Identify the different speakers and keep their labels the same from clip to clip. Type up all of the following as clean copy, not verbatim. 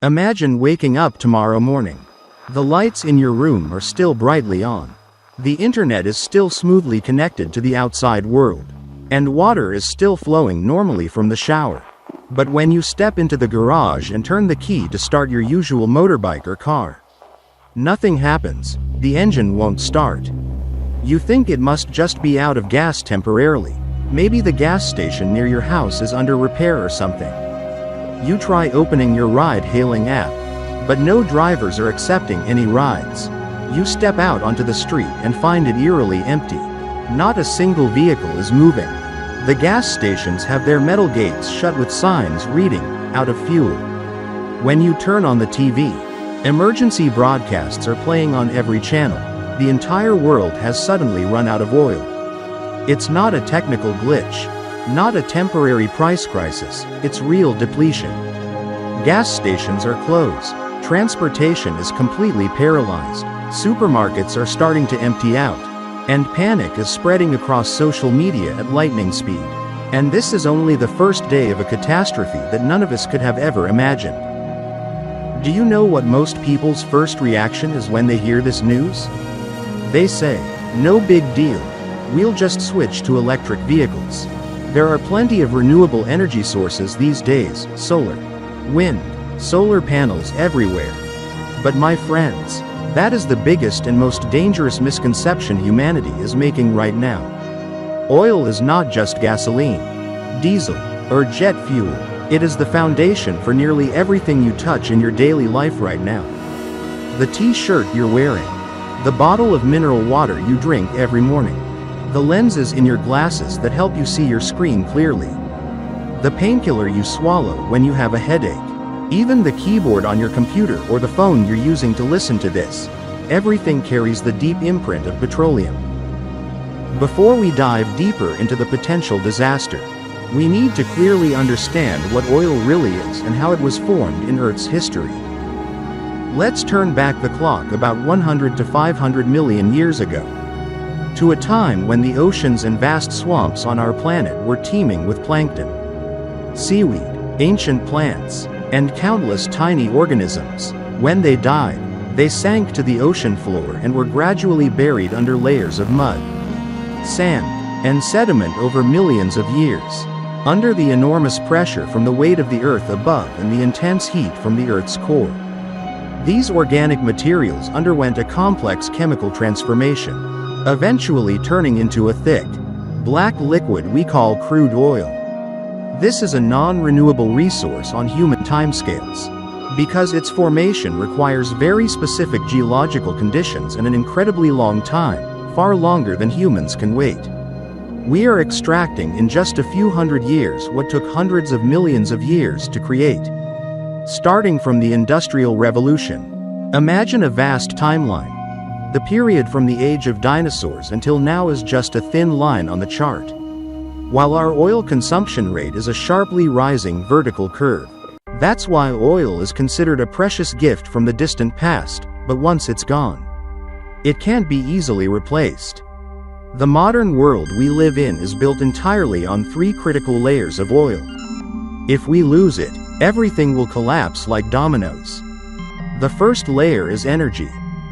Speaker 1: Imagine waking up tomorrow morning. The lights in your room are still brightly on. The internet is still smoothly connected to the outside world. And water is still flowing normally from the shower. But when you step into the garage and turn the key to start your usual motorbike or car, nothing happens. The engine won't start. You think it must just be out of gas temporarily. Maybe the gas station near your house is under repair or something. You try opening your ride-hailing app, but no drivers are accepting any rides. You step out onto the street and find it eerily empty. Not a single vehicle is moving. The gas stations have their metal gates shut with signs reading, "Out of fuel." When you turn on the TV, emergency broadcasts are playing on every channel. The entire world has suddenly run out of oil. It's not a technical glitch. Not a temporary price crisis, it's real depletion. Gas stations are closed. Transportation is completely paralyzed. Supermarkets are starting to empty out. And panic is spreading across social media at lightning speed. And this is only the first day of a catastrophe that none of us could have ever imagined. Do you know what most people's first reaction is when they hear this news? They say, "No big deal. We'll just switch to electric vehicles." There are plenty of renewable energy sources these days: solar, wind, solar panels everywhere. But my friends, that is the biggest and most dangerous misconception humanity is making right now. Oil is not just gasoline, diesel, or jet fuel. It is the foundation for nearly everything you touch in your daily life right now. The t-shirt you're wearing, the bottle of mineral water you drink every morning, the lenses in your glasses that help you see your screen clearly, the painkiller you swallow when you have a headache, even the keyboard on your computer or the phone you're using to listen to this, everything carries the deep imprint of petroleum. Before we dive deeper into the potential disaster, we need to clearly understand what oil really is and how it was formed in Earth's history. Let's turn back the clock about 100 to 500 million years ago, to a time when the oceans and vast swamps on our planet were teeming with plankton, seaweed, ancient plants, and countless tiny organisms. When they died, they sank to the ocean floor and were gradually buried under layers of mud, sand, and sediment over millions of years, under the enormous pressure from the weight of the Earth above and the intense heat from the Earth's core. These organic materials underwent a complex chemical transformation, eventually turning into a thick, black liquid we call crude oil. This is a non-renewable resource on human timescales, because its formation requires very specific geological conditions and an incredibly long time, far longer than humans can wait. We are extracting in just a few hundred years what took hundreds of millions of years to create. Starting from the Industrial Revolution, imagine a vast timeline. The period from the age of dinosaurs until now is just a thin line on the chart, while our oil consumption rate is a sharply rising vertical curve. That's why oil is considered a precious gift from the distant past, but once it's gone, it can't be easily replaced. The modern world we live in is built entirely on three critical layers of oil. If we lose it, everything will collapse like dominoes. The first layer is energy.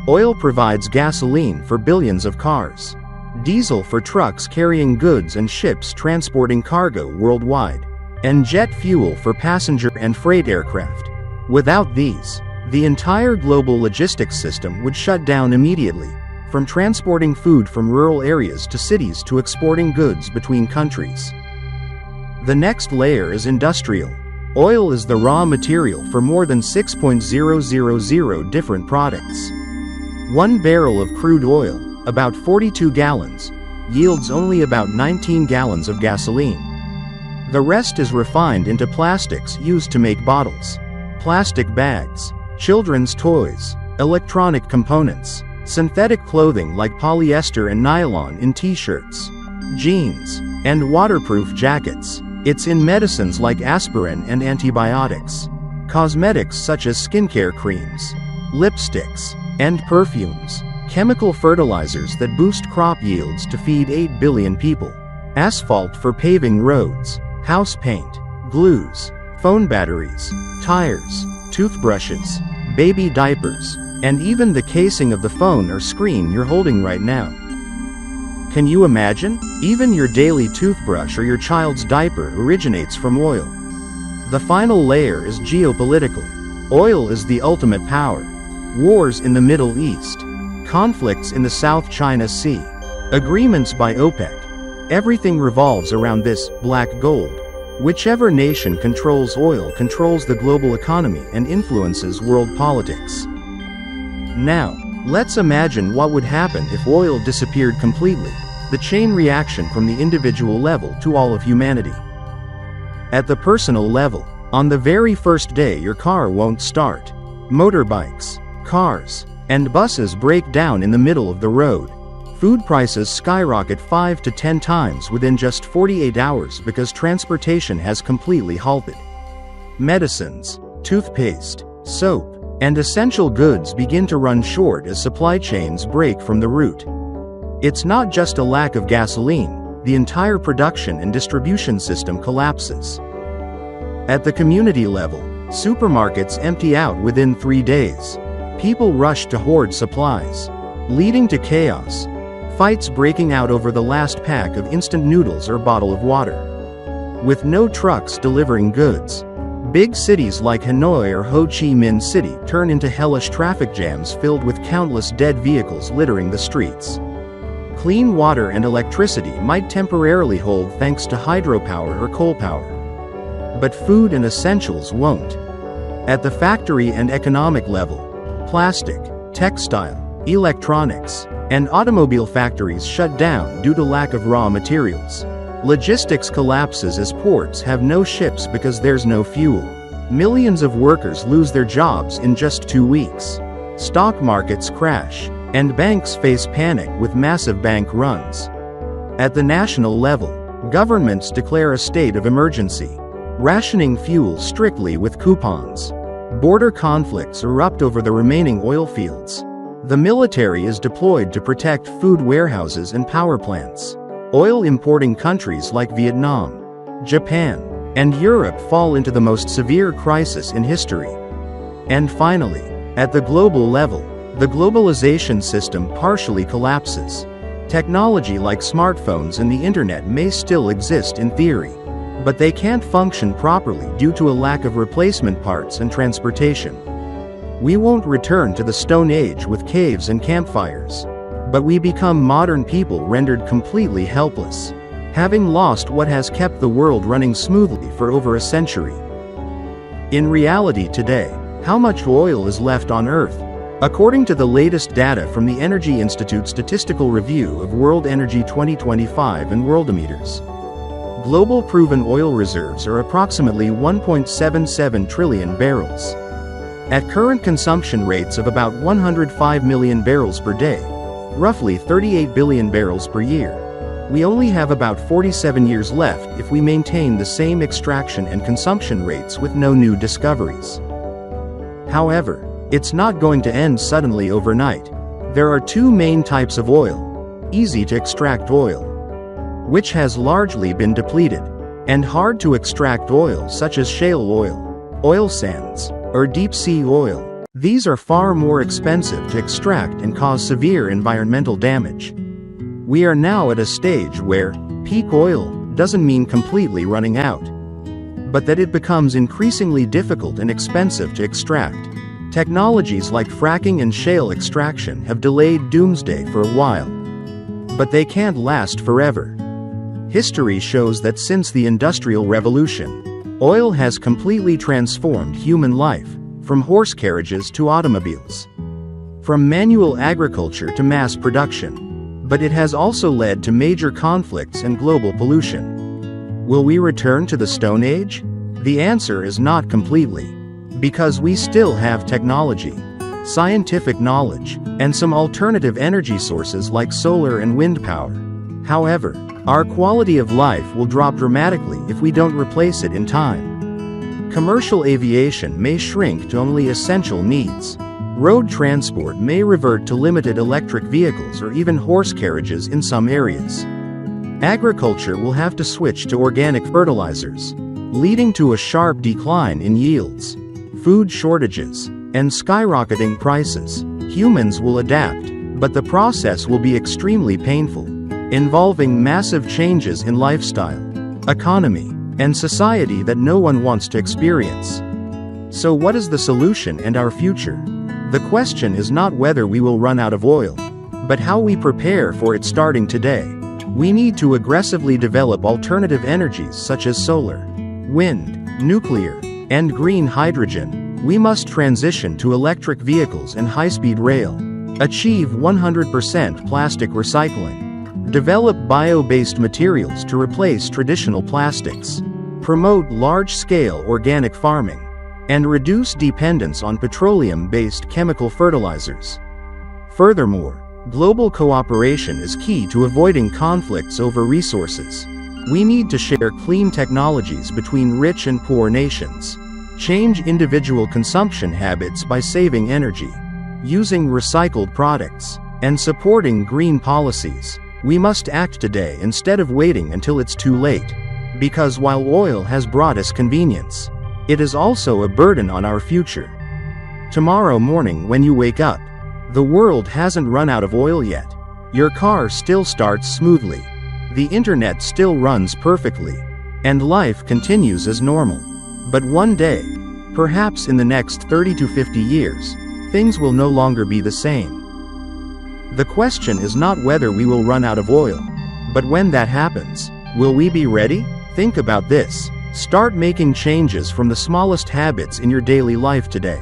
Speaker 1: Oil provides gasoline for billions of cars, diesel for trucks carrying goods and ships transporting cargo worldwide, and jet fuel for passenger and freight aircraft. Without these, the entire global logistics system would shut down immediately, from transporting food from rural areas to cities to exporting goods between countries. The next layer is industrial. Oil is the raw material for more than 6,000 different products. One barrel of crude oil, about 42 gallons, yields only about 19 gallons of gasoline. The rest is refined into plastics used to make bottles, plastic bags, children's toys, electronic components, synthetic clothing like polyester and nylon in t-shirts, jeans, and waterproof jackets. It's in medicines like aspirin and antibiotics, cosmetics such as skincare creams, lipsticks, and perfumes, chemical fertilizers that boost crop yields to feed 8 billion people, asphalt for paving roads, house paint, glues, phone batteries, tires, toothbrushes, baby diapers, and even the casing of the phone or screen you're holding right now. Can you imagine? Even your daily toothbrush or your child's diaper originates from oil. The final layer is geopolitical. Oil is the ultimate power. Wars in the Middle East, conflicts in the South China Sea, agreements by OPEC. Everything revolves around this black gold. Whichever nation controls oil controls the global economy and influences world politics. Now, let's imagine what would happen if oil disappeared completely, the chain reaction from the individual level to all of humanity. At the personal level, on the very first day your car won't start. Motorbikes, cars, and buses break down in the middle of the road. Food prices skyrocket 5 to 10 times within just 48 hours because transportation has completely halted. Medicines, toothpaste, soap, and essential goods begin to run short as supply chains break from the root. It's not just a lack of gasoline, the entire production and distribution system collapses. At the community level, supermarkets empty out within 3 days. People rush to hoard supplies, leading to chaos. Fights breaking out over the last pack of instant noodles or bottle of water. With no trucks delivering goods, big cities like Hanoi or Ho Chi Minh City turn into hellish traffic jams filled with countless dead vehicles littering the streets. Clean water and electricity might temporarily hold thanks to hydropower or coal power. But food and essentials won't. At the factory and economic level, plastic, textile, electronics, and automobile factories shut down due to lack of raw materials. Logistics collapses as ports have no ships because there's no fuel. Millions of workers lose their jobs in just 2 weeks. Stock markets crash, and banks face panic with massive bank runs. At the national level, governments declare a state of emergency, rationing fuel strictly with coupons. Border conflicts erupt over the remaining oil fields. The military is deployed to protect food warehouses and power plants. Oil-importing countries like Vietnam, Japan, and Europe fall into the most severe crisis in history. And finally, at the global level, the globalization system partially collapses. Technology like smartphones and the internet may still exist in theory, but they can't function properly due to a lack of replacement parts and transportation. We won't return to the Stone Age with caves and campfires, but we become modern people rendered completely helpless, having lost what has kept the world running smoothly for over a century. In reality today, how much oil is left on Earth? According to the latest data from the Energy Institute Statistical Review of World Energy 2025 and Worldometers, global proven oil reserves are approximately 1.77 trillion barrels. At current consumption rates of about 105 million barrels per day, roughly 38 billion barrels per year, we only have about 47 years left if we maintain the same extraction and consumption rates with no new discoveries. However, it's not going to end suddenly overnight. There are two main types of oil: easy to extract oil, which has largely been depleted, and hard to extract oil such as shale oil sands, or deep-sea oil. These are far more expensive to extract and cause severe environmental damage. We are now at a stage where peak oil doesn't mean completely running out, but that it becomes increasingly difficult and expensive to extract. Technologies like fracking and shale extraction have delayed doomsday for a while, but they can't last forever. History shows that since the Industrial Revolution, oil has completely transformed human life, from horse carriages to automobiles, from manual agriculture to mass production. But it has also led to major conflicts and global pollution. Will we return to the Stone Age? The answer is not completely, because we still have technology, scientific knowledge, and some alternative energy sources like solar and wind power. However, our quality of life will drop dramatically if we don't replace it in time. Commercial aviation may shrink to only essential needs. Road transport may revert to limited electric vehicles or even horse carriages in some areas. Agriculture will have to switch to organic fertilizers, leading to a sharp decline in yields. food shortages, and skyrocketing prices. Humans will adapt, but the process will be extremely painful, involving massive changes in lifestyle, economy, and society that no one wants to experience. So what is the solution and our future? The question is not whether we will run out of oil, but how we prepare for it starting today. We need to aggressively develop alternative energies such as solar, wind, nuclear, and green hydrogen. We must transition to electric vehicles and high-speed rail, achieve 100% plastic recycling, develop bio-based materials to replace traditional plastics, promote large-scale organic farming, and reduce dependence on petroleum-based chemical fertilizers. Furthermore, global cooperation is key to avoiding conflicts over resources. We need to share clean technologies between rich and poor nations, change individual consumption habits by saving energy, using recycled products, and supporting green policies. We must act today instead of waiting until it's too late. Because while oil has brought us convenience, it is also a burden on our future. Tomorrow morning when you wake up, the world hasn't run out of oil yet. Your car still starts smoothly, the internet still runs perfectly, and life continues as normal. But one day, perhaps in the next 30 to 50 years, things will no longer be the same. The question is not whether we will run out of oil, but when that happens, will we be ready? Think about this. Start making changes from the smallest habits in your daily life today.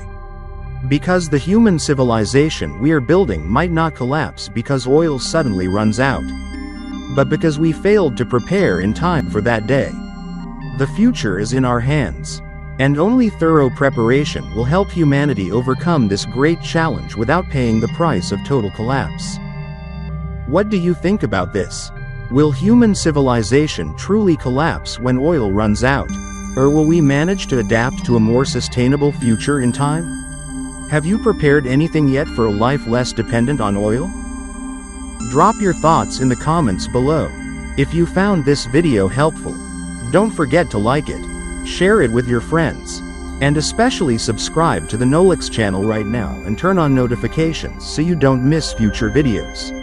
Speaker 1: Because the human civilization we are building might not collapse because oil suddenly runs out, but because we failed to prepare in time for that day. The future is in our hands, and only thorough preparation will help humanity overcome this great challenge without paying the price of total collapse. What do you think about this? Will human civilization truly collapse when oil runs out? Or will we manage to adapt to a more sustainable future in time? Have you prepared anything yet for a life less dependent on oil? Drop your thoughts in the comments below. If you found this video helpful, don't forget to like it, share it with your friends, and especially subscribe to the Knowlix channel right now and turn on notifications so you don't miss future videos.